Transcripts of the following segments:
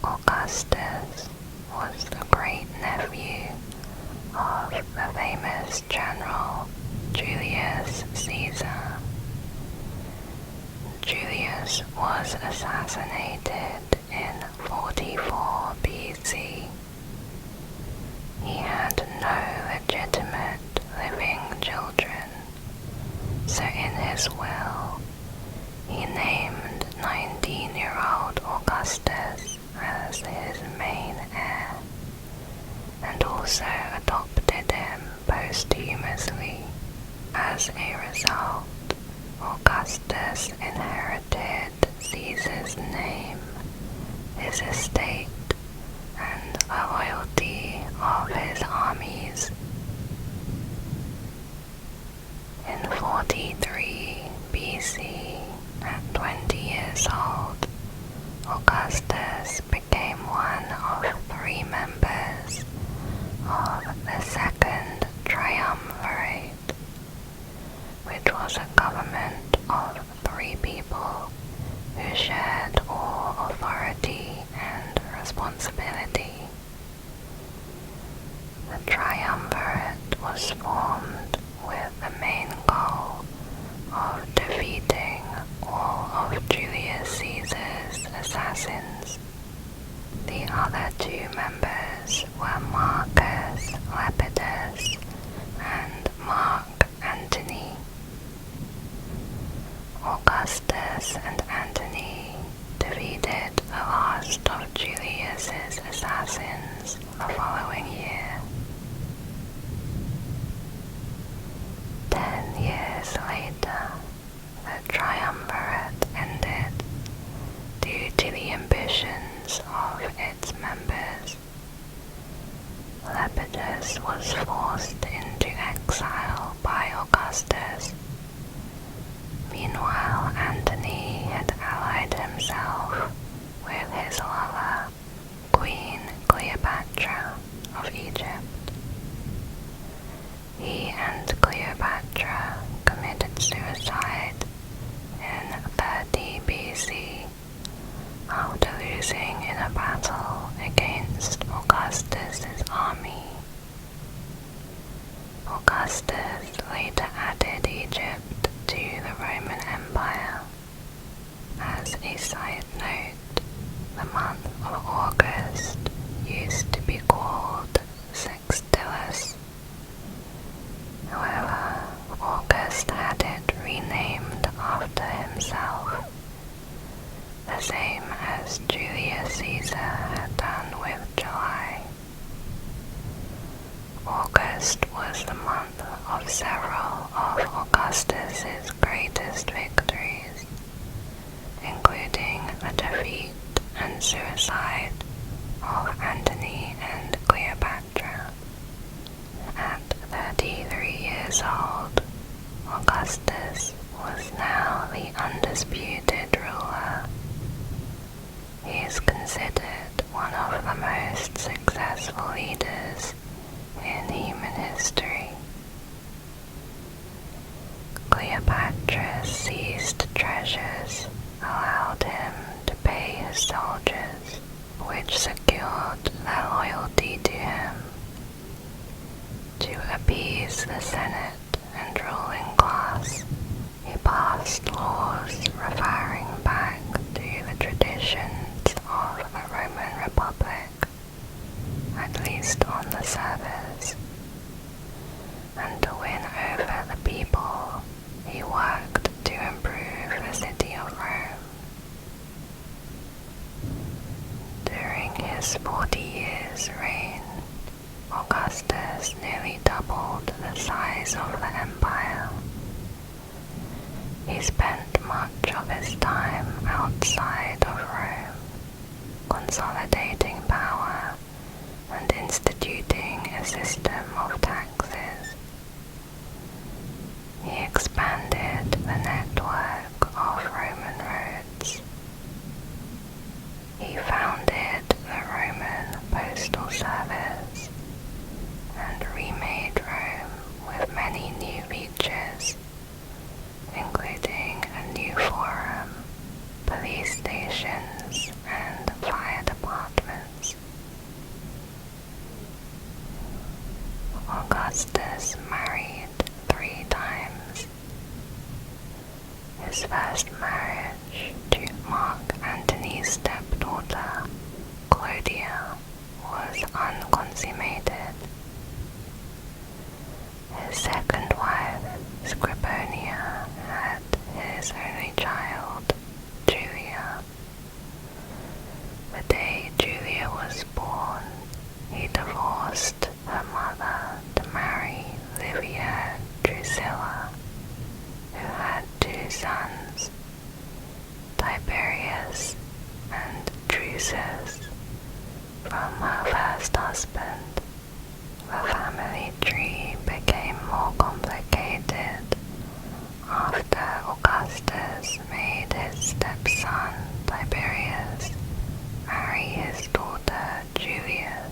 Augustus was the great-nephew of the famous general Julius Caesar. Julius was assassinated in 44 BC. He had no legitimate living children, so in his will, he named 19-year-old Augustus as his main heir, and also adopted him posthumously. As a result, Augustus inherited Caesar's name, his estate, and the loyalty of his armies. In 43 BC, at 20 years old, Augustus became one of 3 members of the Second Triumvirate, which was a government of 3 people who shared all authority and responsibility. The Triumvirate was formed with the main goal of defeating all of Julius Caesar's assassins. The other 2 members were Marcus Lepidus and Mark Antony. Augustus and Antony defeated the last of Julius's assassins the following year. 10 years later, the triumvirate ended due to the ambitions of its members. Lepidus was forced into exile by Augustus. Meanwhile, Antony had allied himself with his lover, Queen Cleopatra of Egypt. He and Cleopatra committed suicide in 30 BC after losing in a battle against Augustus's army. Augustus later added Egypt to the Roman Empire. As a side note, the month of August used to be called Sextilis. However, August had it renamed after himself, the same as Julius Caesar had done with July. August was the month of several of Augustus's greatest victories, including the defeat and suicide of Antony and Cleopatra. At 33 years old, Augustus was now the undisputed ruler. He is considered one of the most successful leaders in human history. Cleopatra's seized treasures allowed him to pay his soldiers, which secured their loyalty to him. To appease the Senate and ruling class, he passed laws referring back to the traditions of the Roman Republic, at least on the surface. And to win over the people, he worked to improve the city of Rome. During his 40 years' reign, Augustus nearly doubled the size of the empire. He spent much of his time outside of Rome, consolidating power and instituting a system of taxes. He expanded the network of Roman roads. He founded the Roman postal service and remade Rome with many new features, including a new forum, police stations, and fire departments. Drusus from her first husband. The family tree became more complicated after Augustus made his stepson Tiberius marry his daughter Julia.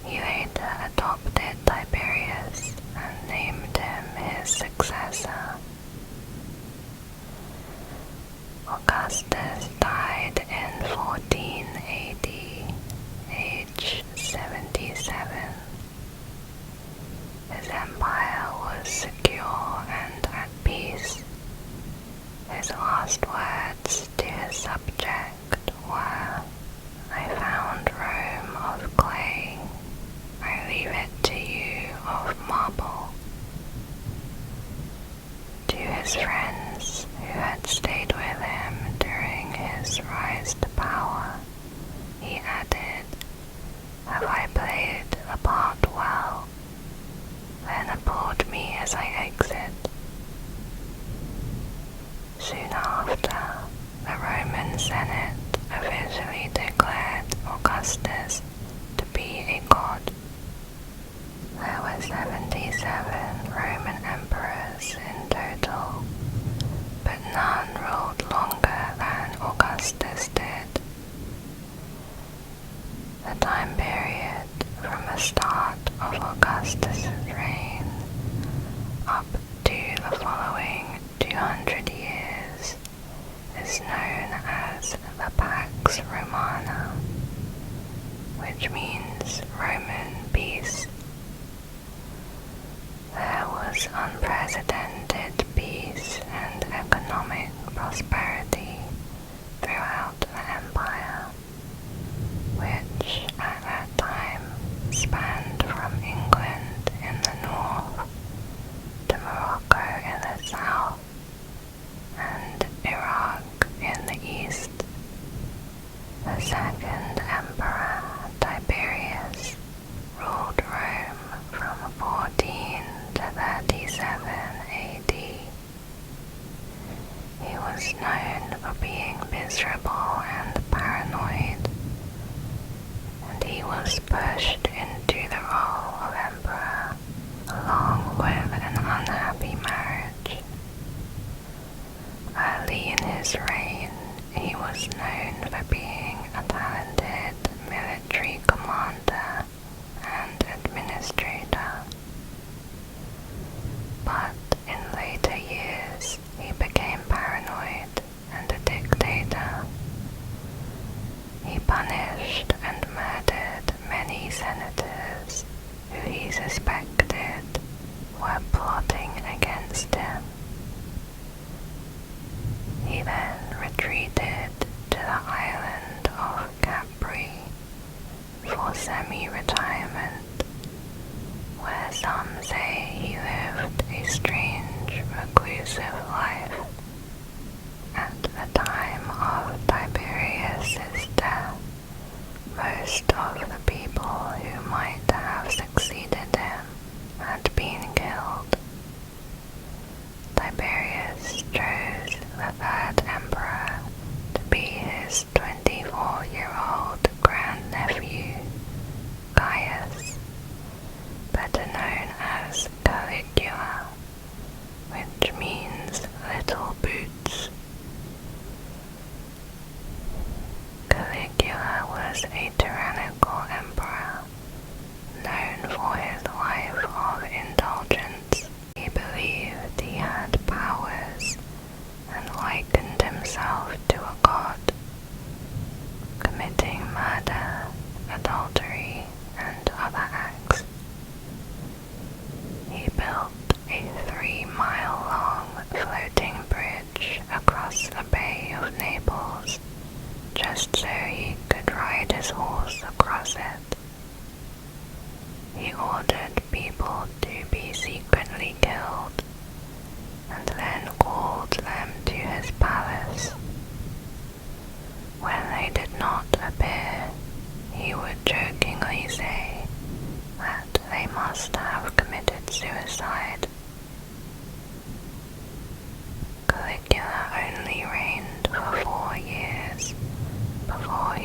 He later adopted Tiberius and named him his successor. Augustus died in 14 AD, age 77. His empire was secure and at peace. His last words to his subject were, "I found Rome of clay. I leave it to you of marble." To his friends who had stayed with him during his rise to power, he added, "Have I played the part well? Then applaud me as I exit." Soon after, the Roman Senate officially declared Augustus to be a god. There were 77 Roman emperors in total, but none ruled longer than Augustus did. The time period from the start of Augustus's reign up to the following 200 years is known as the Pax Romana, which means Roman peace. There was unprecedented peace and economic prosperity throughout the empire, which at that time spanned from England in the north to Morocco in the south and Iraq in the east. The second emperor, Tiberius, ruled Rome from 14 to 37 AD. He was known for being miserable and paranoid, and he was pushed into the role of emperor along with an unhappy marriage. Early in his reign, he was known for being a talented military commander and administrator. But in later years, he became paranoid and a dictator. He punished and murdered many senators who he suspected were plotting against him. He then retreated to the island of Capri for semi-retirement, where some say he lived a strange, reclusive life. At the time of Tiberius's death, most of the people who might have succeeded him had been killed. Tiberius chose the third emperor to be his 24-year-old grandnephew, Gaius, better known as Caligula, which means little boots. Caligula was a tyrannical emperor, known for his life of indulgence. He believed he had powers and likened himself to a god, committing murder, adultery, and other acts. He built a 3-mile-long floating bridge across the Bay of Naples just so he could ride his horse across it. He ordered people to be secretly killed and then called them to his palace. When they did not appear, he would jokingly say that they must have committed suicide. Caligula only reigned for 4 years before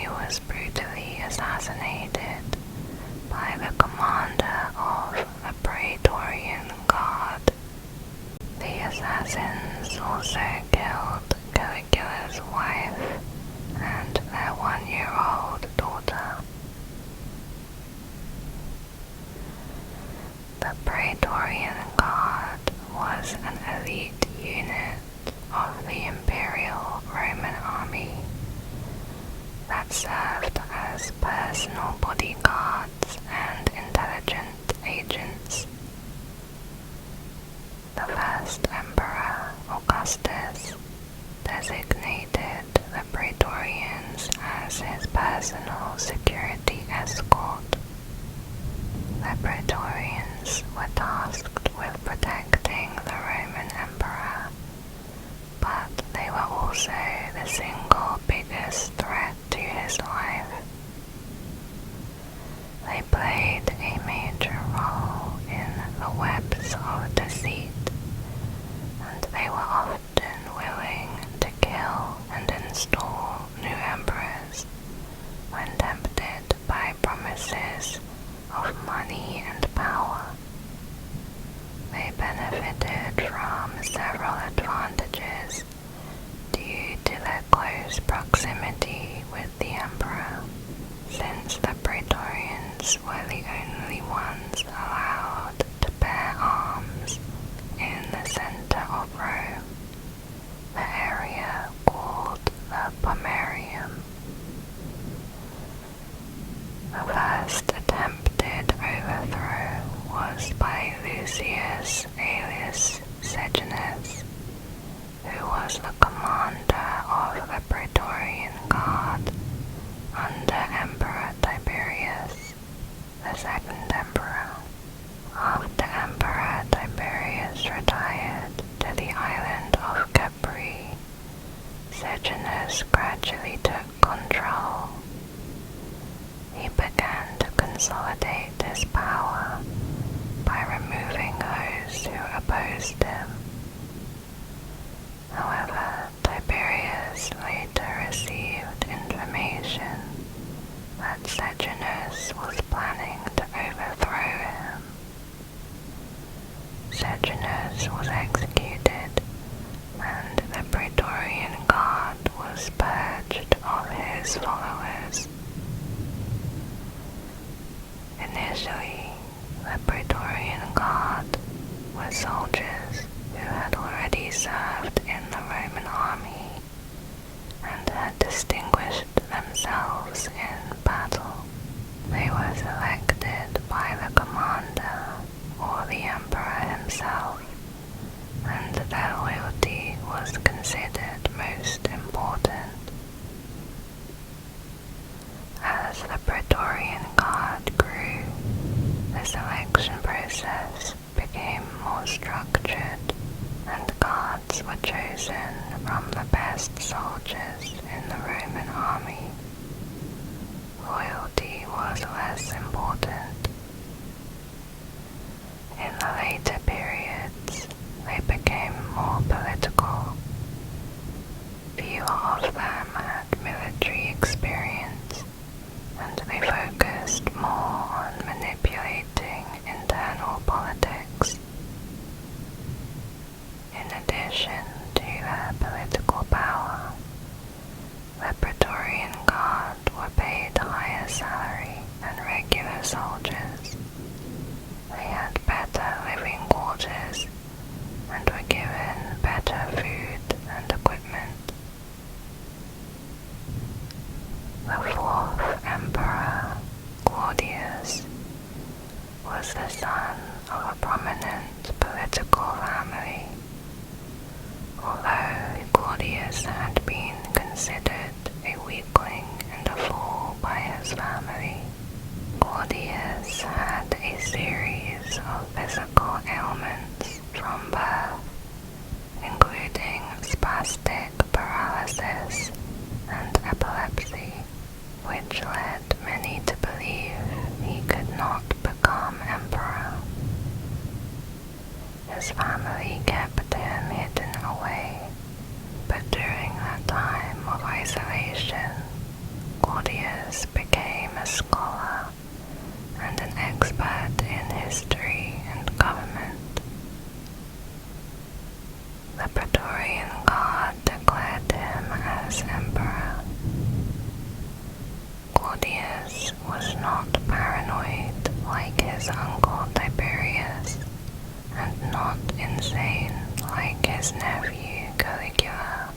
served as personal bodyguards and intelligence agents. The first emperor, Augustus, designated the Praetorians as his personal security escort. The Praetorians were tasked with protecting the Roman emperor, but they were also the single biggest threat to his life. They played a major role in the webs of deceit, and they were often willing to kill and install new emperors when tempted by promises of money and power. They benefited from several advantages due to their close proximity with the emperor, since the Praetorians were the only ones allowed to bear arms in the center of Rome, the area called the Pomerium. The first attempted overthrow was by Lucius Aelius Sejanus, who was the commander of the Praetorian Guard under Emperor Tiberius, the second emperor. After Emperor Tiberius retired to the island of Capri, Sejanus gradually took control. He began to consolidate his power by removing those who opposed him. However, Tiberius later received information that Sejanus was planning to overthrow him. Sejanus was executed, and the Praetorian Guard was purged of his followers. Initially, the Praetorian Guard were soldiers who had already served in the Roman army and had distinguished themselves in battle. They were selected by the commander or the emperor himself, and their loyalty was considered most important. As the Praetorian Guard grew, the selection process became more structured, and guards were chosen from the best soldiers in the Roman army. Loyalty was less important. In the later periods, they became more political. Fewer of them had military experience, and they focused more on manipulating internal politics. In addition to their political power, the Praetorian Guard were paid higher salary than regular soldiers. They had better living quarters and were given better food and equipment. The fourth emperor, Claudius, was the son of a prominent political family. Although Claudius had been considered a weakling and a fool by his family, Claudius had a series of physical ailments from birth, including spastic paralysis and epilepsy, which led many to believe he could not become emperor. His family kept him hidden away, but during that time of isolation, Claudius became a scholar and an expert in history and government. The Praetorian Guard declared him as emperor. Claudius was not paranoid like his uncle Tiberius, and not insane like his nephew Caligula.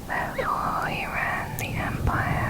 Therefore he ran the empire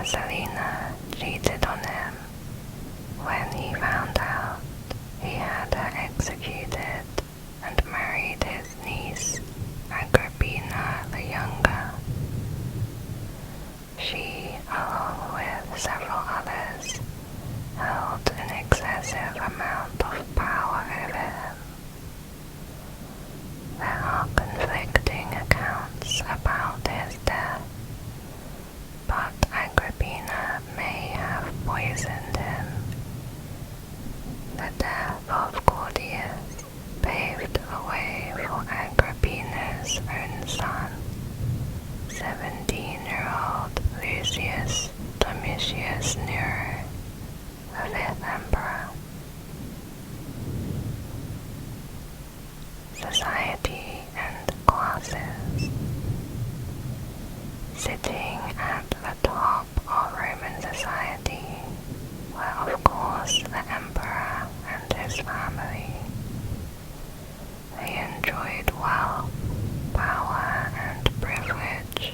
Messalina cheated on him. When he found out, he had her executed and married his niece, Agrippina the Younger. She, along with several others, held an excessive amount of power over him. There are conflicting accounts about his death, but Agrippina may have poisoned him. The death of Claudius paved the way for Agrippina's own son, 17-year-old Lucius Domitius Nero, the fifth emperor. Society and classes. Sitting at the top of Roman society were of course the emperor and his family. They enjoyed wealth, power, and privilege,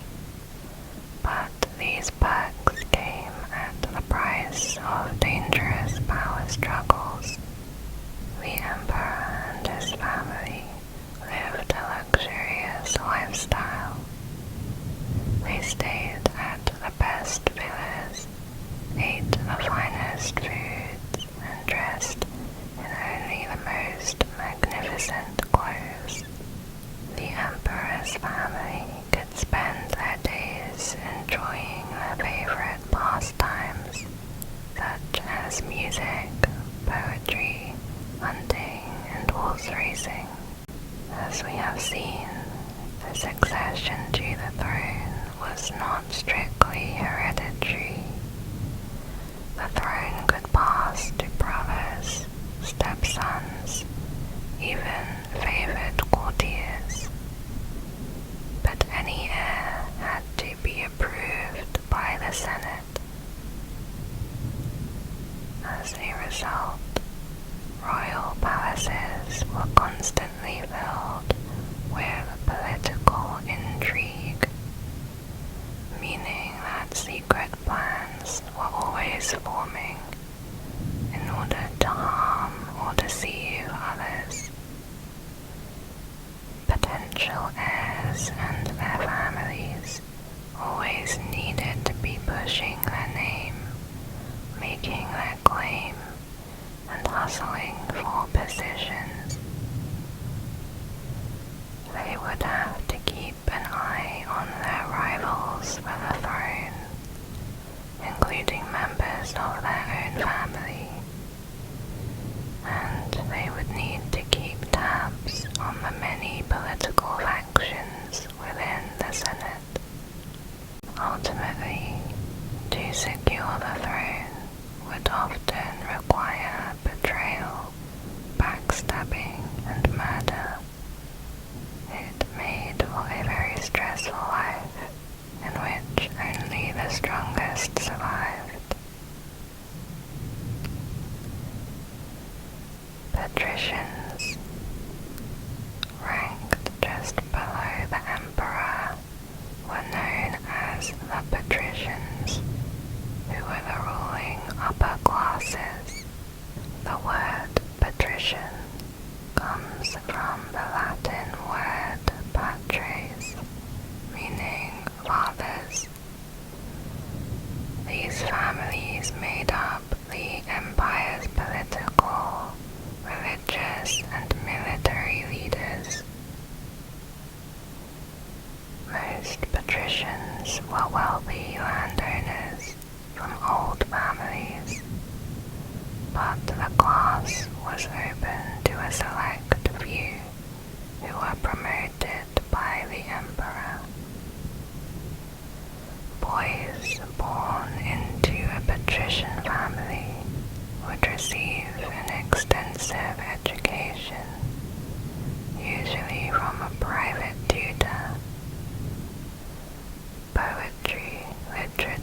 but these perks came at the price of dangerous power struggles. The emperor and his family lived a luxurious lifestyle. They stayed at the best villas, ate the finest foods, and dressed in only the most magnificent clothes. The emperor's family could spend their days enjoying their favorite pastimes, such as music, poetry, hunting, and horse racing. As we have seen, the succession to the throne was not strictly hereditary. The throne could pass to brothers, stepsons, even favored courtiers. But any heir had to be approved by the Senate. As a result, royal palaces were constantly filled with political intrigue, meaning that secret plans were always forming in order to harm or deceive others. Potential heirs and their families always needed to be pushing their name, making their claim, and hustling for positions. They would have to keep an eye on their rivals for the throne, including members of their own family, and they would need to keep tabs on the many political factions within the Senate. Ultimately, to secure the throne would often require betrayal, backstabbing, and murder. It made for a very stressful life, in which only the strongest survived. Patricians, ranked just below the emperor, were known as the patricians, who were the ruling upper classes. The word patrician comes from the Latin word patres, meaning fathers. These families made up the empire's political, religious, and military leaders. Most patricians were wealthy landowners from old families, but the class was open to a select few who were promoted by the emperor. Boys born into a patrician family would receive an extensive education, usually from a private tutor. Poetry, literature,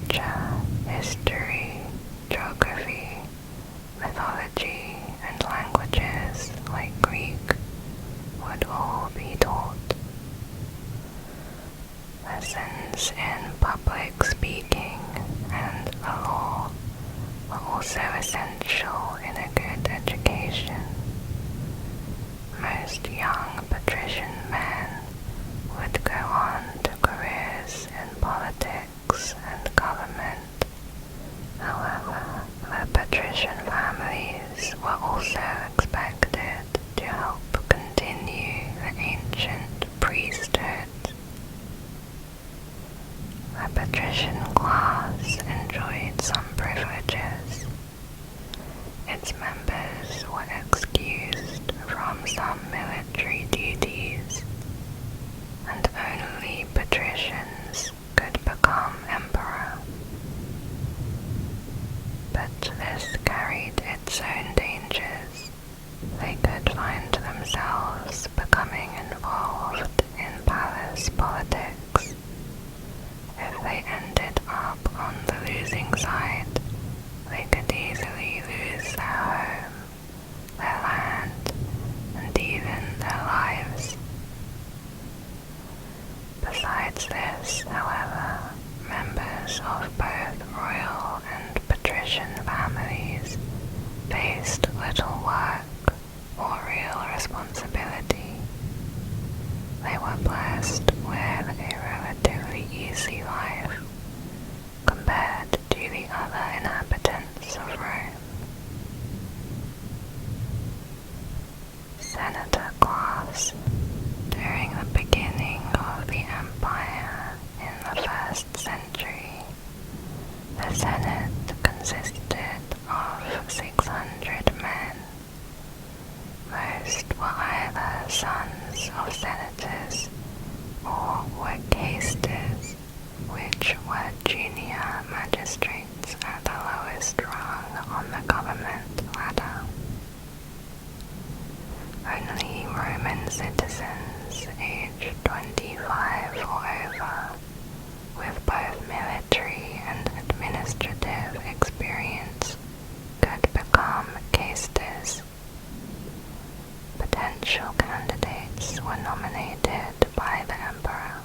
also expected to help continue the ancient priesthood. The patrician class enjoyed some privileges. Its members were excused from some military duties, and only patricians could become emperor. But this carried its own dangers. They could find themselves becoming involved in palace politics. If they ended up on the losing side, they could easily lose their home, their land, and even their lives. Besides this, however, members of both royal and patrician families faced little work or real responsibility. They were blessed with a relatively easy life compared to the other inhabitants of Rome. Senator class. During the beginning of the empire in the 1st century, the Senate consisted of 600 men. Most were either sons of senators or were quaestors, which were junior magistrates at the lowest rung on the government ladder. Only Roman citizens aged 25 or over, with both military and administrative experience, could become quaestors. Potential candidates were nominated by the emperor.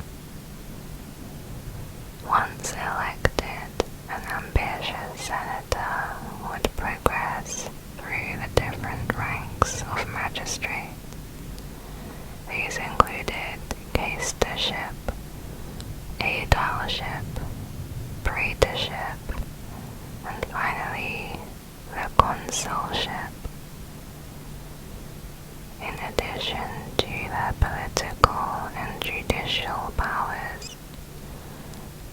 Once elected, an ambitious senator would progress through the different ranks of magistrate. These included quaestorship, aedileship, praetorship, and finally the consulship. In addition to their political and judicial powers,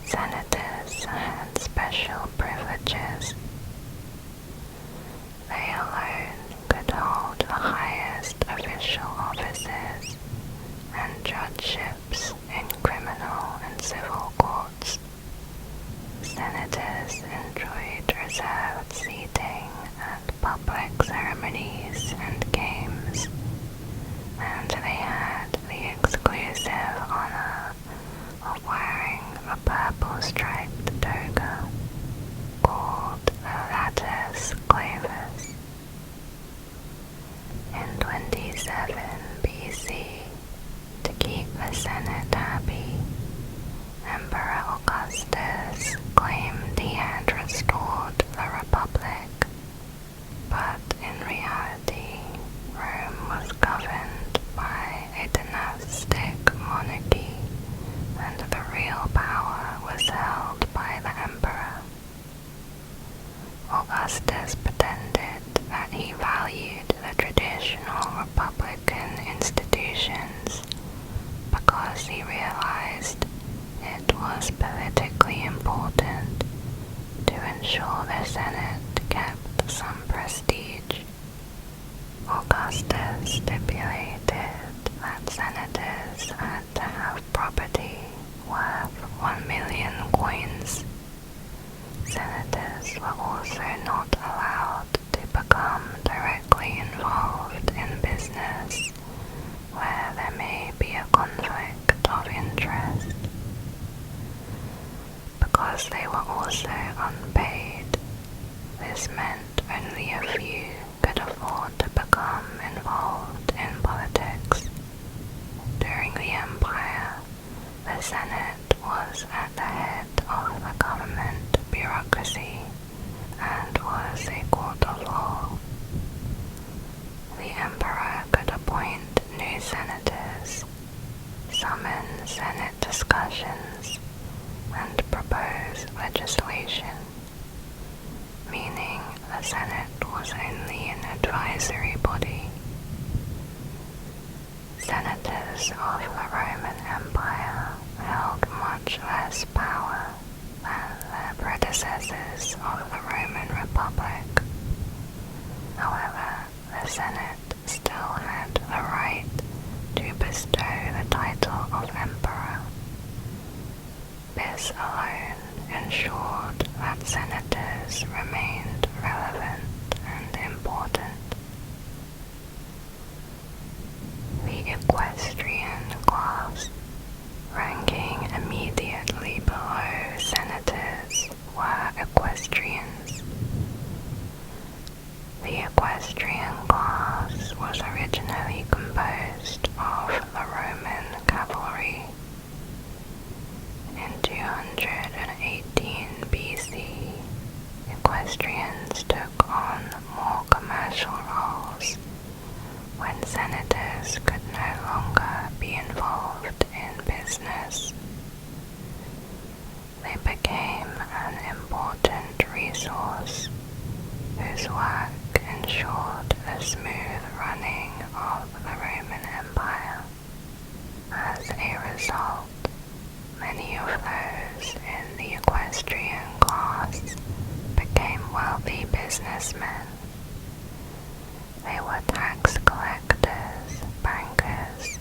senators had special privileges. They alone could hold the highest official offices and judgeships in criminal and civil courts. Senators enjoyed reserved seating at public ceremonies and games, and they had the exclusive honor of wearing a purple-striped toga called the latus clavus. In 27 BC, to keep the Senate happy, Emperor Augustus claimed he had restored the Republic, but in reality, Rome was governed by a dynastic monarchy, and the real power was held by the emperor. Augustus pretended that he valued the traditional republican institutions because he realized it was politically important to ensure the Senate kept some prestige. Augustus stipulated that senators had to have property worth 1 million coins. Senators were also not allowed to become directly involved in business where there may be a conflict of interest. Because they were also unpaid, this meant only a few could afford to become involved in politics. During the empire, the Senate was at the head of the government bureaucracy and was a court of law. The emperor could appoint new senators, summon Senate discussions, and propose legislation, meaning the Senate was only an advisory equestrians took on more commercial roles when senators could no longer be involved in business. They became an important resource whose work ensured the smooth running of the Roman Empire. As a result, many of those in the equestrian class became wealthy businessmen. They were tax collectors, bankers,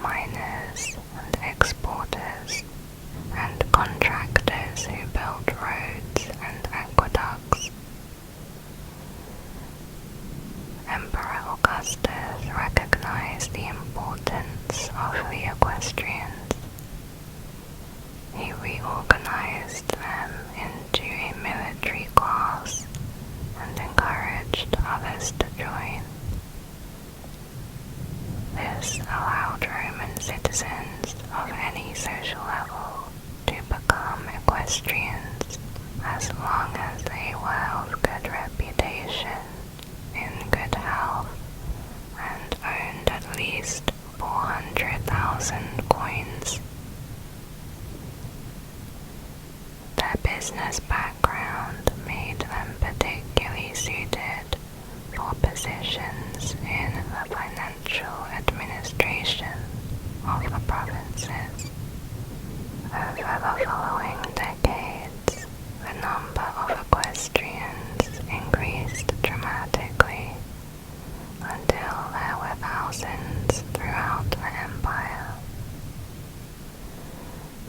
miners and exporters, and contractors who built roads and aqueducts. Emperor Augustus recognized the importance of the equestrians. He reorganized them into a military class and encouraged others to join. This allowed Roman citizens of any social level to become equestrians as long as they were of good reputation, in good health, and owned at least 400,000 coins. Their business background made them particularly suited for positions in the financial administration of the provinces. Over the following decades, the number of equestrians increased dramatically until there were thousands throughout the empire.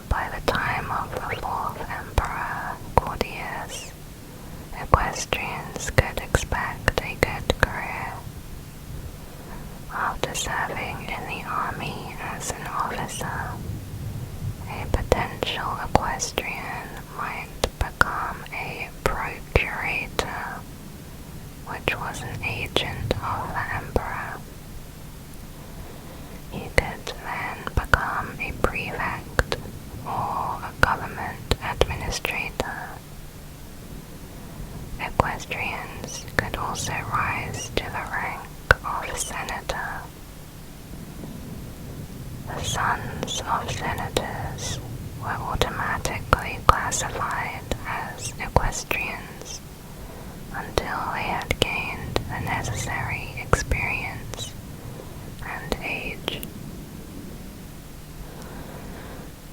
By the time of the fourth emperor, Claudius, equestrians could expect a good career. After serving in the army as an officer, a potential equestrian might become a procurator, which was an agent of the emperor. He could then become a prefect or a government administrator. Equestrians could also rise to the rank of senator. The sons of senators were automatically classified as equestrians until they had gained the necessary experience and age.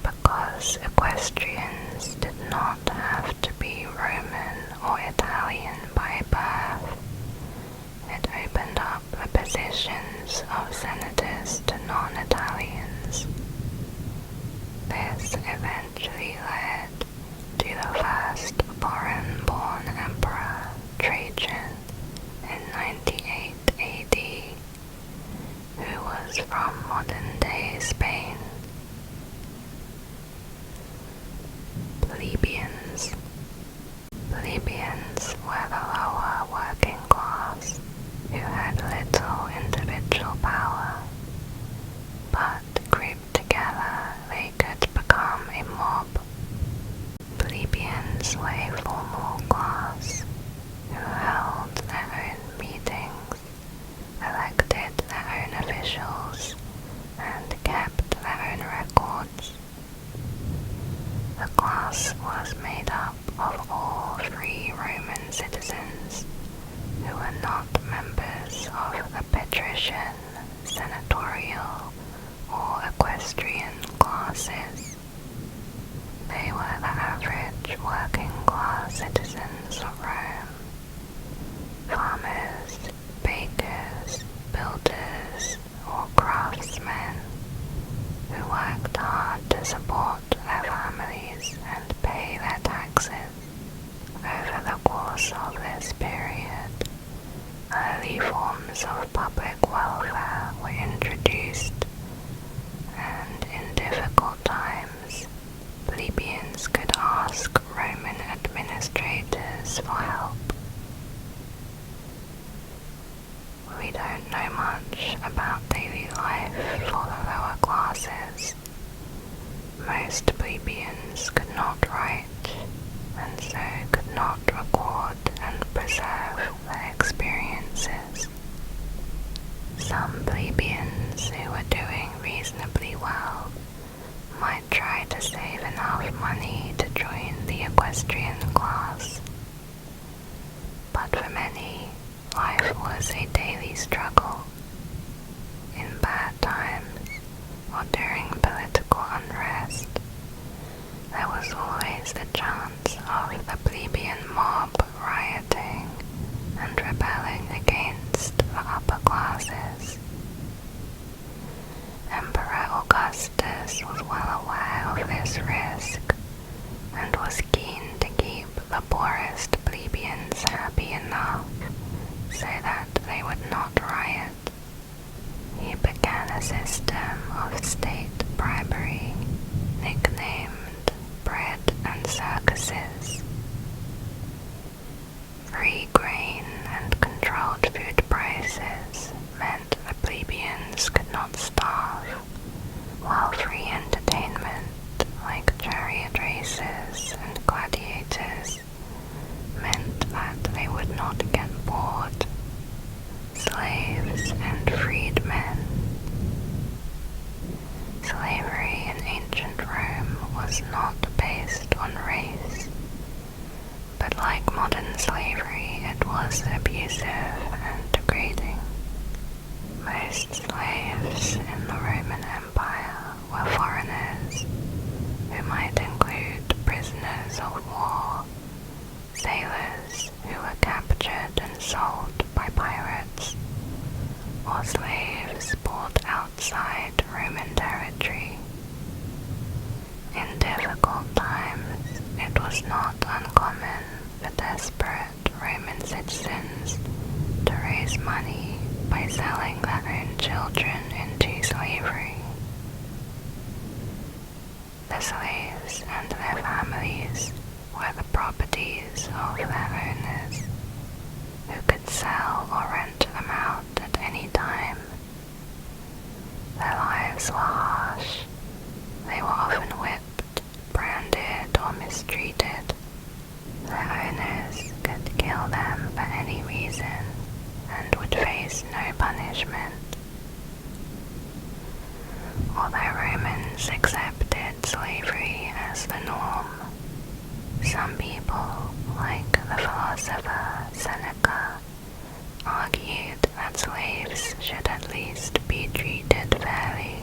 Because equestrians did not have to be Roman or Italian by birth, it opened up the positions of senators to non-Italians. This eventually led to the first foreign-born emperor, Trajan, in 98 AD, who was from modern-day Spain. Plebeians. Plebeians were the lower working class who had little individual power, but grouped together they could become a mob. Plebeians were a formal class who held their own meetings, elected their own officials, and kept their own records. The class was made up of all free Roman citizens who were not members of the patrician, senatorial, or equestrian classes. They were the average working class citizens of Rome. Farmers, bakers, builders, or craftsmen who worked hard to support their families and pay their taxes. Over the course of this period, early forms of public welfare were introduced, and in difficult times, plebeians could ask Roman administrators for help. We don't know much about daily life for the lower classes. Most plebeians could not write, and so could not record and equestrian class. But for many, life was a daily struggle. In bad times, or during political unrest, there was always the chance of the plebeian mob rioting and rebelling against the upper classes. Emperor Augustus was well aware of this risk and was keen to keep the poorest plebeians happy enough so that they would not riot. He began a system of state bribery, nicknamed bread and circuses. Free grain and controlled food prices meant the plebeians could not starve, while free entertainment like chariot races and gladiators meant that they would not get bored. Slaves and freedmen. Slavery in ancient Rome was not based on race, but like modern slavery, it was abusive and degrading. Most slaves in the Roman Empire were foreigners, who might include prisoners of war, sailors who were captured and sold by pirates, or slaves bought outside Roman territory. In difficult times, it was not uncommon for desperate Roman citizens to raise money by selling their own children into slavery. The slaves and their families were the properties of their owners, who could sell or rent them out at any time. Their lives were harsh. They were often whipped, branded, or mistreated. Their owners could kill them for any reason and would face no punishment. Although Romans accepted slavery as the norm, some people, like the philosopher Seneca, argued that slaves should at least be treated fairly.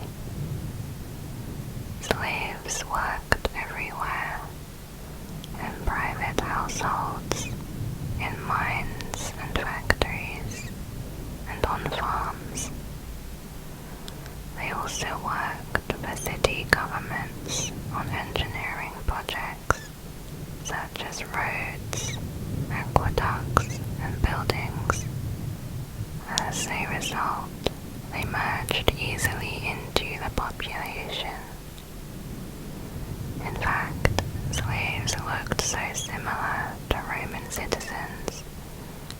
Slaves worked everywhere, in private households, in mines and factories, and on farms. They also worked for city governments on engineering projects such as roads, aqueducts, and buildings. As a result, they merged easily into the population. In fact, slaves looked so similar to Roman citizens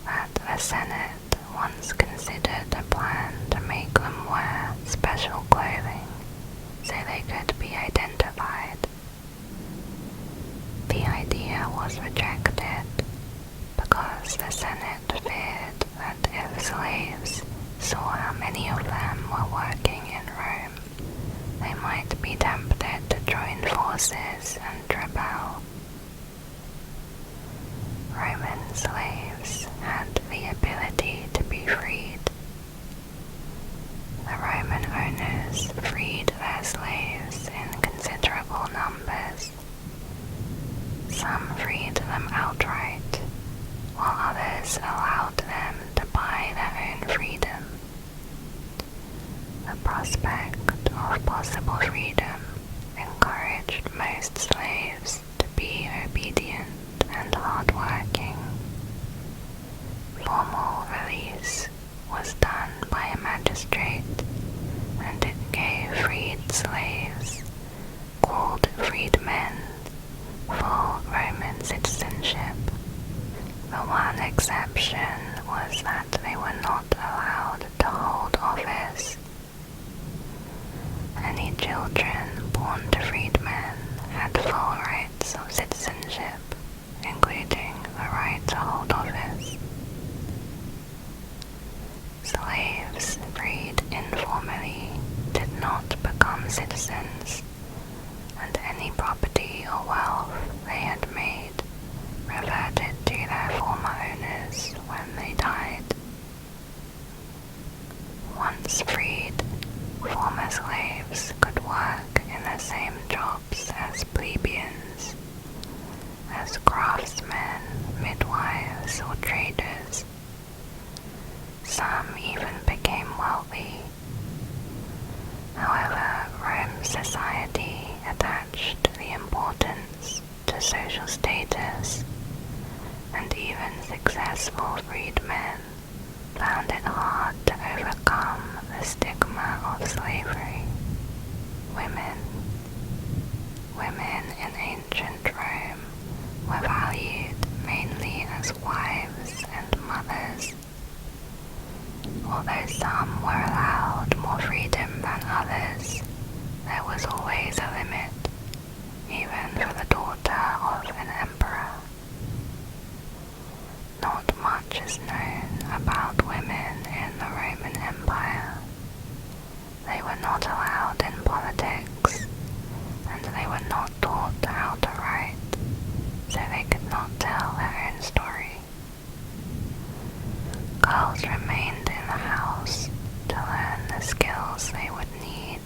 that the Senate once considered a plan to make them wear special clothing so they could be identified. The idea was rejected because the Senate feared that if slaves saw how many of them were working in Rome, they might be tempted to join forces and rebel. Roman slaves had the ability to be freed. The Roman owners freed their slaves in considerable numbers. Some freed them outright, while others allowed them to buy their own freedom. The prospect of possible freedom encouraged most slaves to be obedient and hardworking. Formal release was done by a magistrate, and it gave freed slaves, called freedmen, full Roman citizenship. The one exception was that they were not allowed to hold office. Any children born to freedmen had full rights of citizenship, including the right to hold office. Slaves freed informally did not become citizens, and any property or wealth they had made successful freedmen found it hard to overcome the stigma of slavery. Women. Women in ancient Rome were valued mainly as wives and mothers. Although some were allowed more freedom than others, there was always a limit, even for the daughter of an emperor. Not much is known about women in the Roman Empire. They were not allowed in politics, and they were not taught how to write, so they could not tell their own story. Girls remained in the house to learn the skills they would need.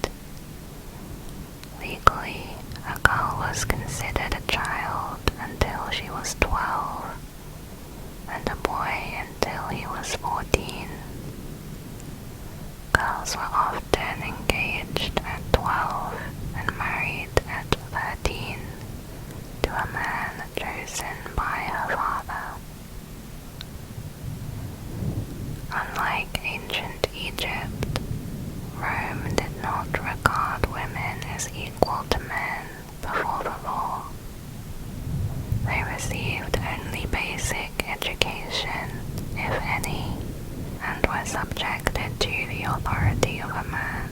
Legally, a girl was considered a child until she was 12, and a boy until he was 14. Girls were often engaged at 12 and married at 13 to a man chosen by her father. Unlike ancient Egypt, Rome did not regard women as equal to men before the law. They received only basic education, if any, and were subjected to the authority of a man.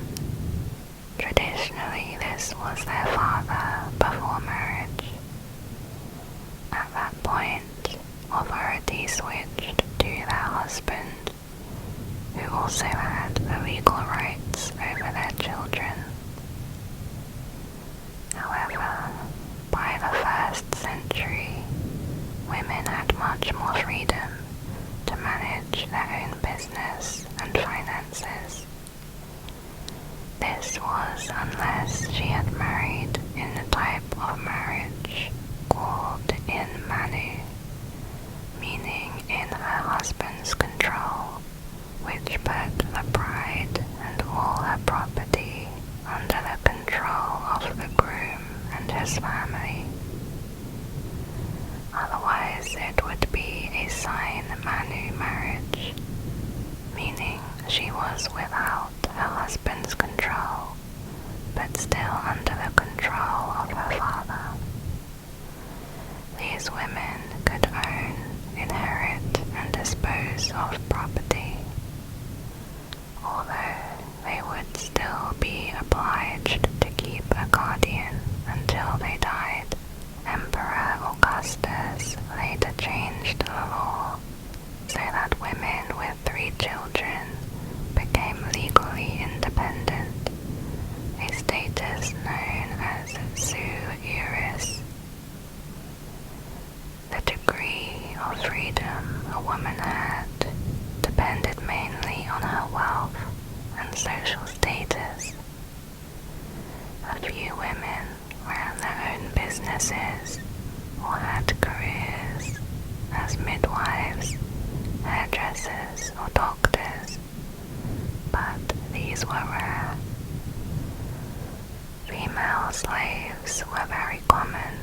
Traditionally, this was their father before marriage. At that point, authority switched to their husband, who also had the legal rights over their children. However, by the 1st century, women had much more freedom to manage their own business and finances. This was unless she had married in the type of marriage called in manu, meaning in her husband's control, which put the bride and all her property under the control of the groom and his family. Otherwise, it would be a sine manu marriage, meaning she was without her husband's control, but still under the control of her father. These women could own, inherit, and dispose of property, although they would still be obliged to keep a guardian until they died. Emperor Augustus later changed the law so that women with 3 children became legally independent, a status known as sui iuris. The degree of freedom a woman had depended mainly on her wealth and social status. A few women ran their own businesses or had careers as midwives, hairdressers, or doctors, but these were rare. Female slaves were very common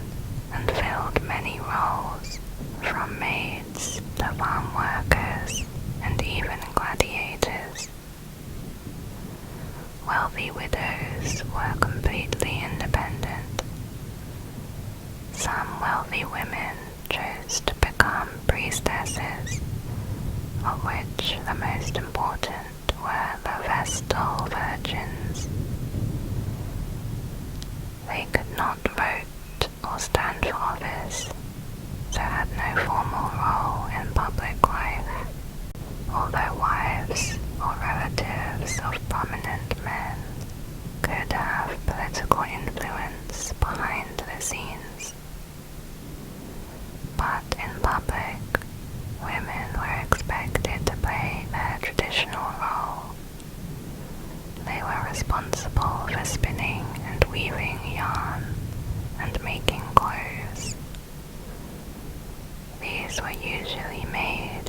and filled many roles, from maids to farm workers and even gladiators. Wealthy widows were completely independent. Some wealthy women chose to become priestesses, of which the most important were the Vestal Virgins. They could not vote or stand for office, so had no formal role in public life, although wives or relatives of prominent men could have political influence behind the scenes. But in public, women were expected to play their traditional role. They were responsible for spinning and weaving yarn and making clothes. These were usually made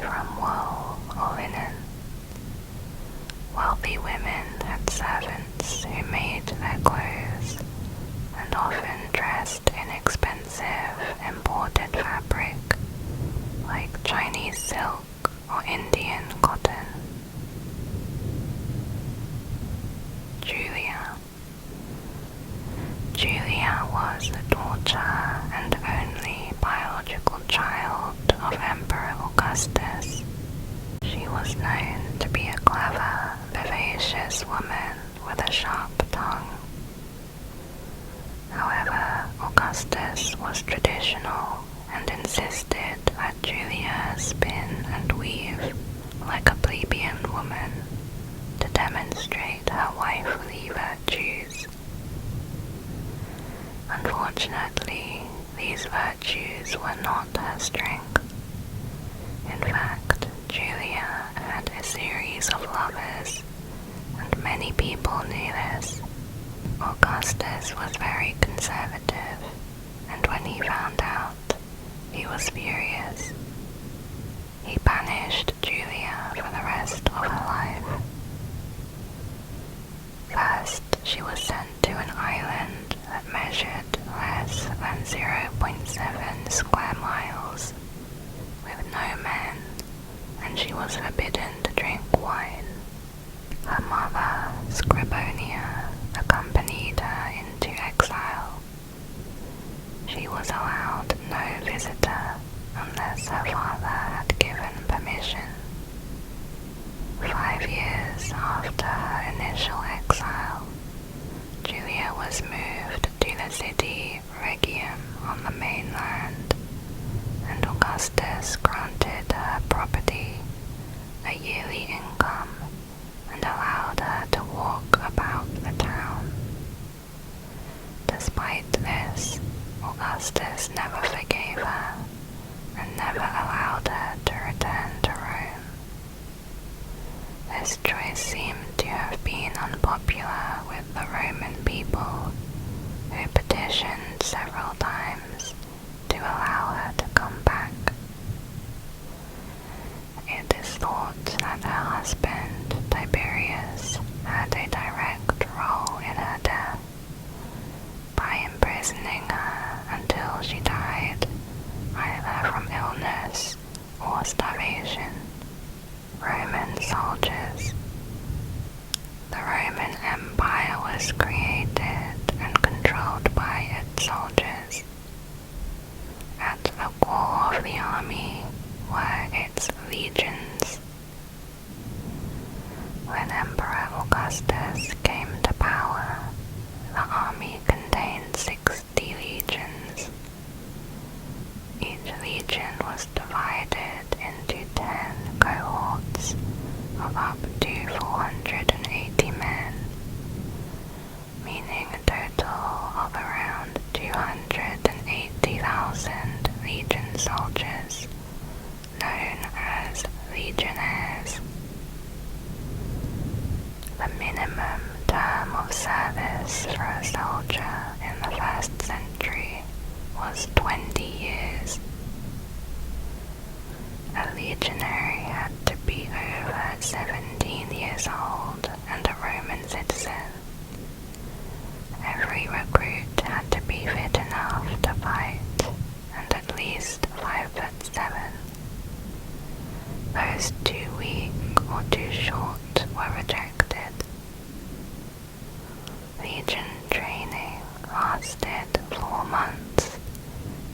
silk or Indian cotton. Julia was the daughter and only biological child of Emperor Augustus. She was known to be a clever, vivacious woman with a sharp tongue. However, Augustus was traditional and insisted that Julia spin and weave like a plebeian woman to demonstrate her wifely virtues. Unfortunately, these virtues were not her strength. In fact, Julia had a series of lovers, and many people knew this. Augustus was very conservative, and when he found out, he was furious. He banished Julia for the rest of her life. First, she was sent to an island that measured less than 0.7 square miles, with no men, and she was forbidden to drink wine. Her mother, Scribonia, accompanied her into exile. She was allowed no visitor unless her father had given permission. 5 years after her initial exile, Julia was moved to the city Rhegium on the mainland, and Augustus granted her property, a yearly income, and allowed her to walk about the town. Despite this, Augustus never forgave her and never allowed her to return to Rome. This choice seemed to have been unpopular with the Roman people, who petitioned several times to allow her to come back. It is thought that her husband, Tiberius, had a direct role in her death by imprisoning her until she died, either from illness or starvation. Roman soldiers. The Roman Empire was created and controlled by its soldiers. At the core of the army were its legions. When Emperor Augustus came to power, the army contained 60 legions. Each legion was divided into 10 cohorts of up to 480 men, meaning a total of around 280,000 legion soldiers, known as legionnaires. The minimum term of service for a soldier in the 1st century was 20 years. A legionary had to be over 17 years old and a Roman citizen. Every recruit had to be fit enough to fight and at least 5'7". Those too weak or too short were rejected. Legion training lasted 4 months,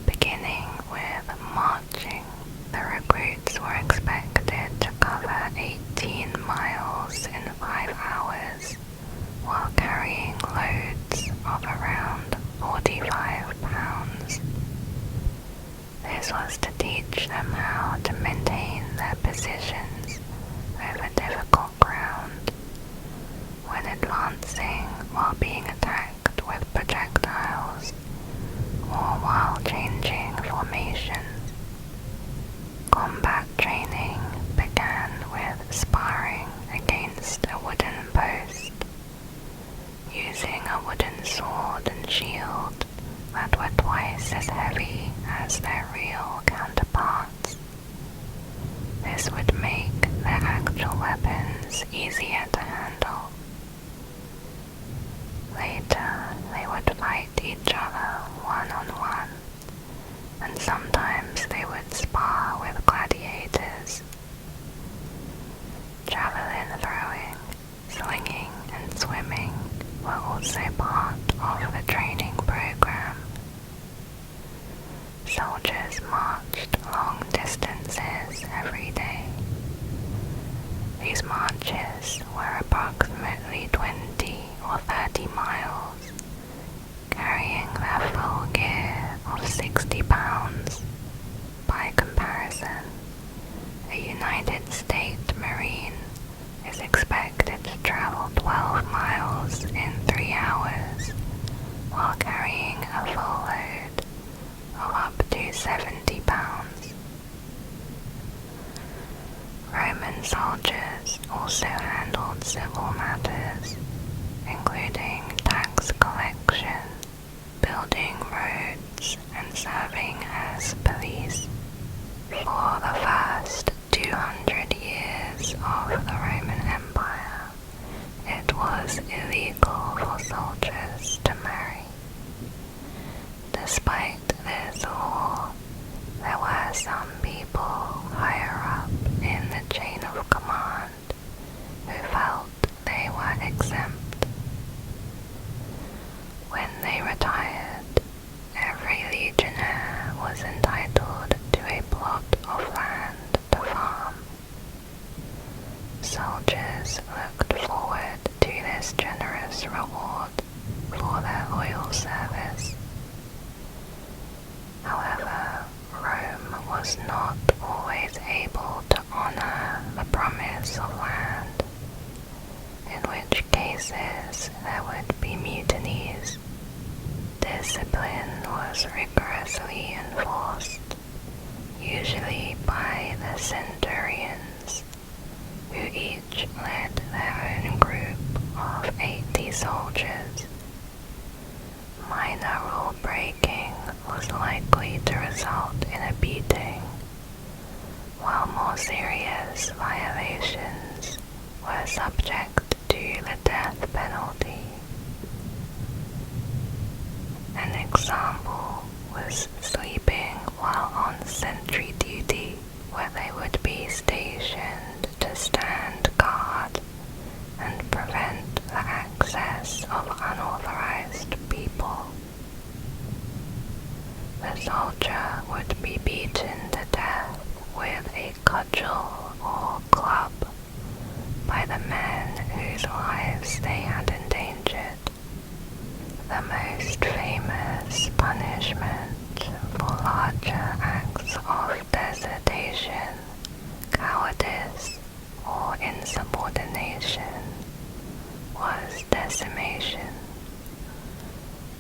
beginning with marching. The recruits were expected to cover 18 miles in 5 hours while carrying loads of around 45 pounds. This was to teach them how to maintain their positions over difficult ground when advancing while being attacked with projectiles or while changing formations. Combat training began with sparring against a wooden post, using a wooden sword and shield that were twice as heavy as their real counterparts. This would make their actual weapons easier to handle. Later, they would fight each other one-on-one, and sometimes they would spar with gladiators soldiers also handled civil matters, including tax collection, building roads, and serving as police. For the first 200 years of the Roman Empire, it was illegal for soldiers to marry. Despite this law, there were some people higher up in the chain of command who felt they were exempt. When they retired, every legionnaire was entitled to a plot of land to farm. Soldiers looked forward to this generous reward for their loyal service. However, Rome was not always able to honor the promise of land, in which cases there would be mutinies. Discipline was rigorously enforced, usually by the centurions, who each led their own group of 80 soldiers. Minor rule breaking was likely to result in a beating, while more serious violations were subject to the death penalty. An example was sleeping while on sentry duty, where they would be stationed to stand guard and prevent the access of unauthorized people. The soldier would be beaten to death with a cudgel or club by the men whose lives they had endangered. The most famous punishment for larger acts of desertion, cowardice, or insubordination was decimation,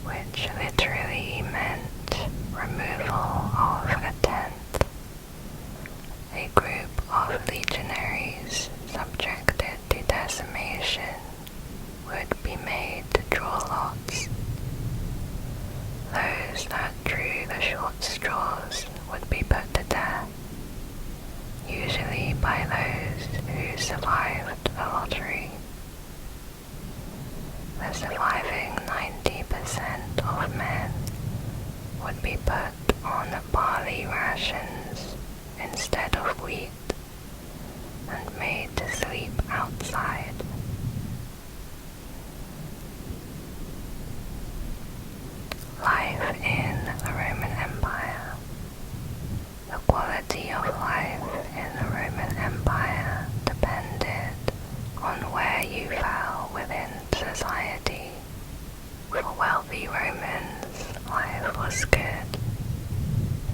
which literally meant removal of a tenth. A group of legionaries subjected to decimation would be made to draw lots. Those that drew the short straws would be put to death, usually by those who survived the lottery. The surviving 90% of men would be put on barley rations instead of wheat and made to sleep outside. Life in the Roman Empire. The quality of life in the Roman Empire depended on where you fell within society. For wealthy Romans, life was good.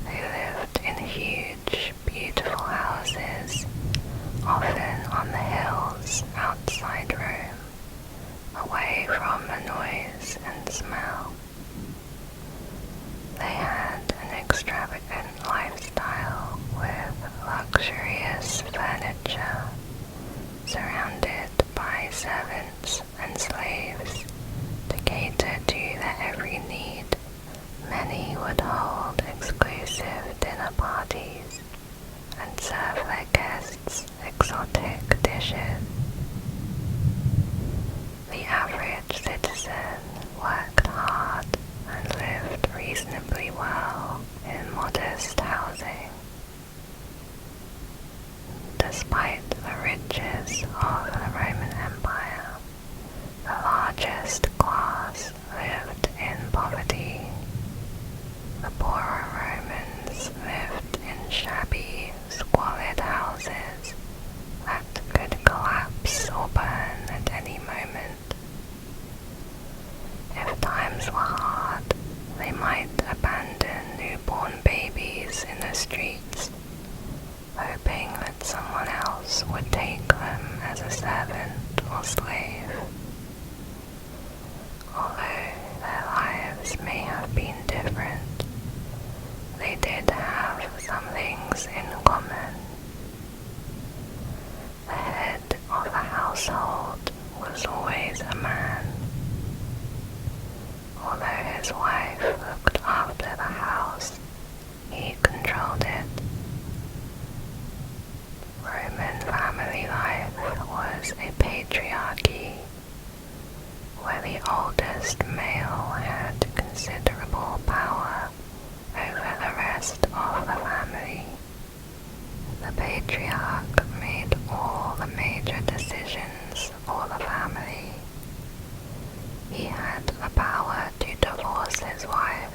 They lived in huge, beautiful houses, often on the hills outside Rome, away from the noise and smell. They had an extravagant lifestyle with luxurious furniture, surrounded by servants and slaves to cater to their every need. Many would hold exclusive dinner parties and serve their guests exotic dishes. The average citizen worked hard and lived reasonably well in modest housing. Despite the riches of the Roman Empire, the largest class lived in poverty. The poorer Romans lived in shabby, squalid houses that could collapse or burn at any moment. If times were hard, they might abandon newborn babies in the streets, hoping that someone else would take them as a servant or slave. Although their lives may have been different, they did have some things in common. oldest male had considerable power over the rest of the family. The patriarch made all the major decisions for the family. He had the power to divorce his wife,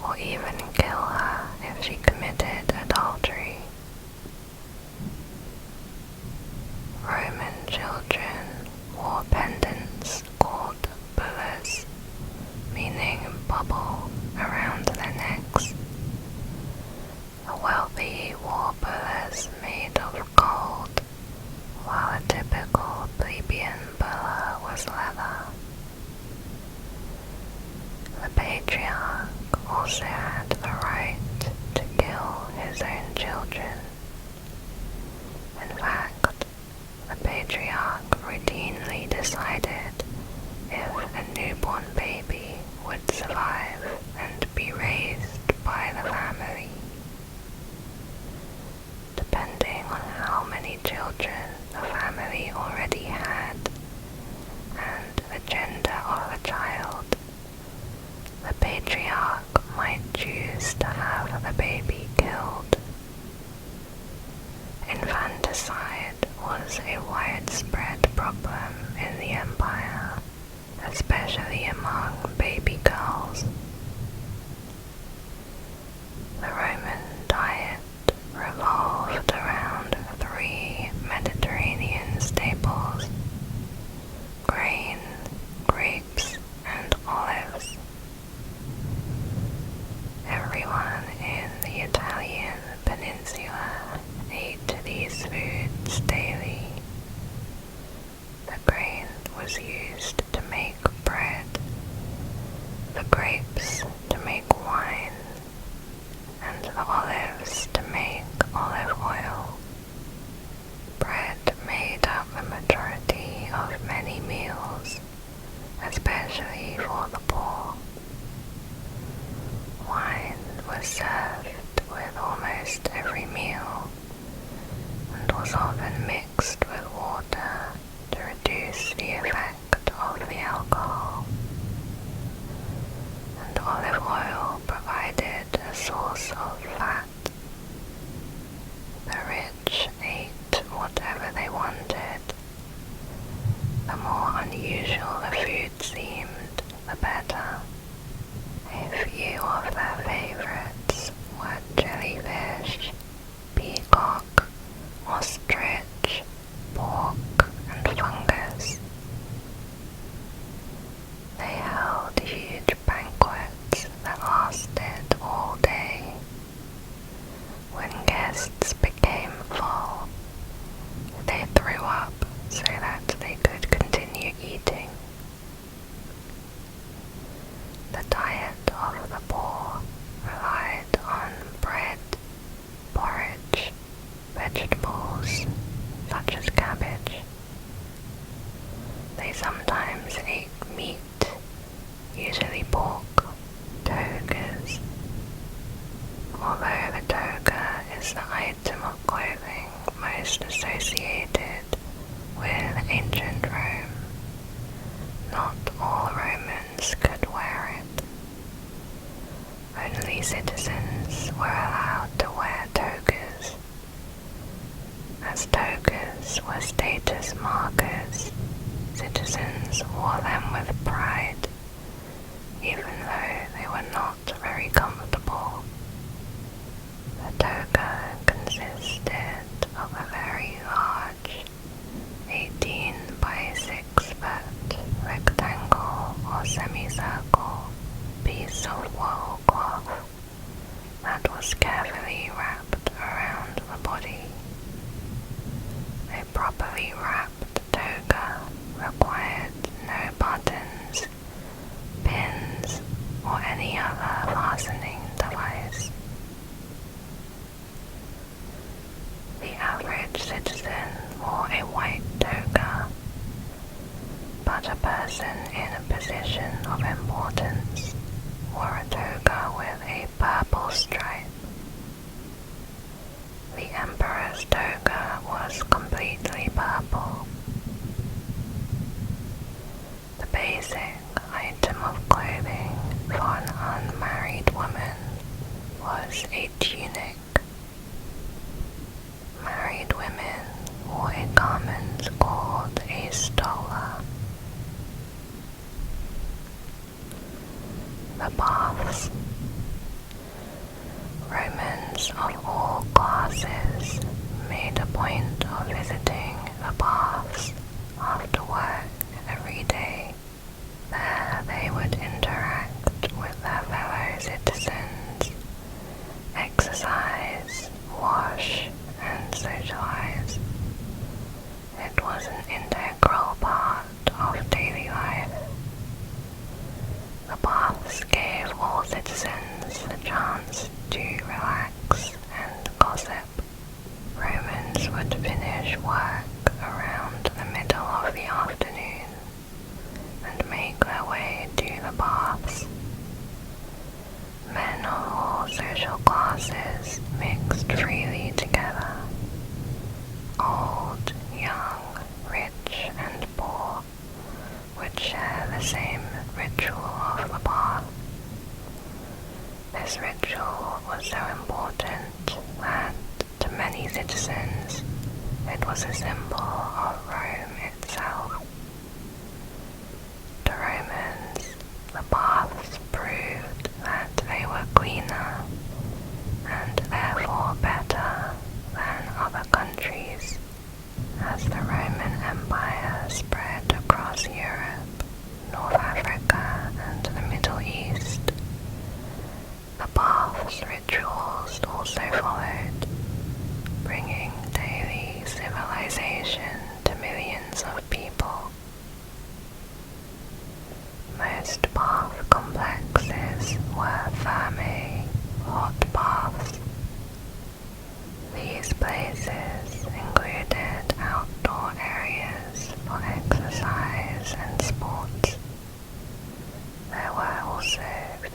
or even kill her if she committed adultery. Roman children wore pendants called bullets, meaning bubble, around their necks. The wealthy wore bullets made of gold, while a typical plebeian bulla was leather. The patriarch also had the right to kill his own children. In fact, the patriarch routinely decided if a newborn baby would survive and be raised by the family. Depending on how many children the family already had and the gender of the child, the patriarch might choose to have the baby killed. Infanticide was a widespread problem in the empire, especially among baby girls. The Roman diet revolved around 3 Mediterranean staples: grain, grapes, and olives. Everyone in the Italian peninsula ate these foods daily. The grain was used to make bread, the grapes to make wine, and the olives to make olive oil. Bread made up the majority of many meals, especially for the poor. Wine was served with almost every meal and was often mixed with water to reduce the effect of the alcohol. And olive oil provided a source of fat. The rich ate whatever they wanted. The more unusual the food seemed, the better. A few of their favorites were jellyfish, peacock, ostrich, pork, and fungus. They held huge banquets that lasted all day. When guests became full, they threw up so that they could continue eating. The diet of the poor relied on bread, porridge, vegetables such as cabbage. They sometimes ate meat, usually pork, togas. Although the toga is the item of clothing most associated with ancient Rome, not all Romans could wear it. Only citizens were allowed to wear togas. As togas were status markers, citizens wore them with pride, even though they were not very comfortable. The toga consisted of a very large 18 by 6 foot rectangle or semicircle piece of wool cloth that was carefully wrapped around the body. A properly wrapped toga required no buttons, pins, or any other fastening device. The average citizen wore a white toga, but a person in a position of importance wore a toga with a purple stripe. The emperor's toga was completely purple. The base was a symbol of Rome itself. To Romans, the baths proved that they were cleaner and therefore better than other countries. As the Roman Empire spread across Europe, North Africa, and the Middle East, the baths rituals also followed, bringing daily civilization to millions of people. Most bath complexes were thermae, hot baths. These places included outdoor areas for exercise and sports. There were also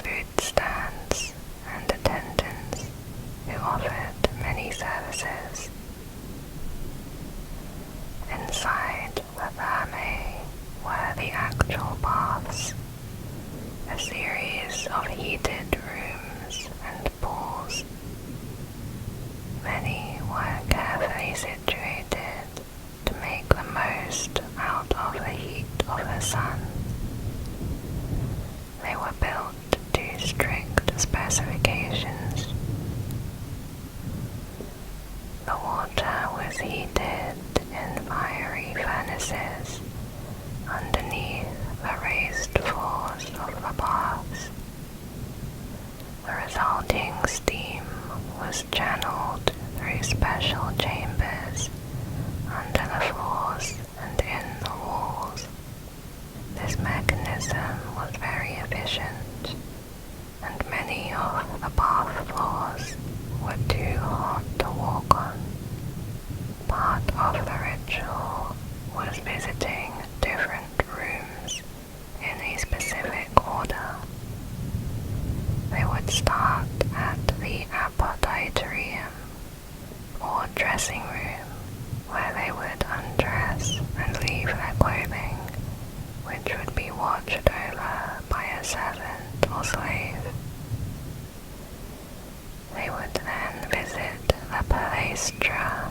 food stands and attendants who offered many services. Inside the thermae were the actual baths, a series of heated rooms and pools. Many were carefully situated to make the most out of the heat of the sun. They were built to strict specifications. The water was heated in fiery furnaces underneath the raised floors of the baths. The resulting steam was channeled through special chambers under the floors and in the walls. This mechanism was very efficient, and many of the bath floors were too hot to walk on. Part of the ritual was visiting different rooms in a specific order. They would start at the apoditerium, or dressing room, where they would undress and leave their clothing, which would be watched over by a servant or slave. They would then visit the palaestra,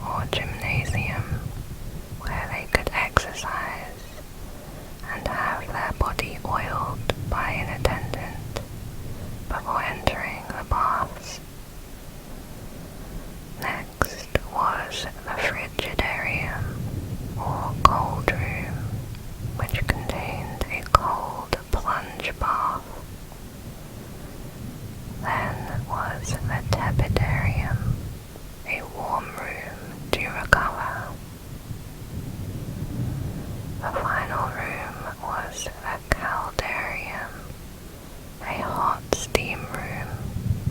or gymnasium, where they could exercise and have their body oiled by an attendant before entering the baths. Next was the frigidarium, or cold room, which contained a cold plunge bath. Then was the tepidarium, a warm room to recover. The final room was the caldarium, a hot steam room,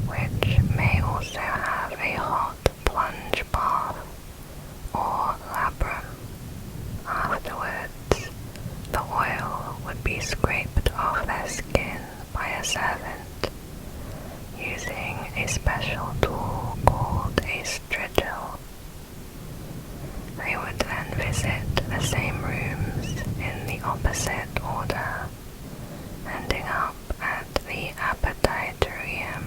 which may also have a hot plunge bath, or labrum. Afterwards, the oil would be scraped off their skin by a servant using a special tool called a strigil. They would then visit the same rooms in the opposite order, ending up at the apoditerium,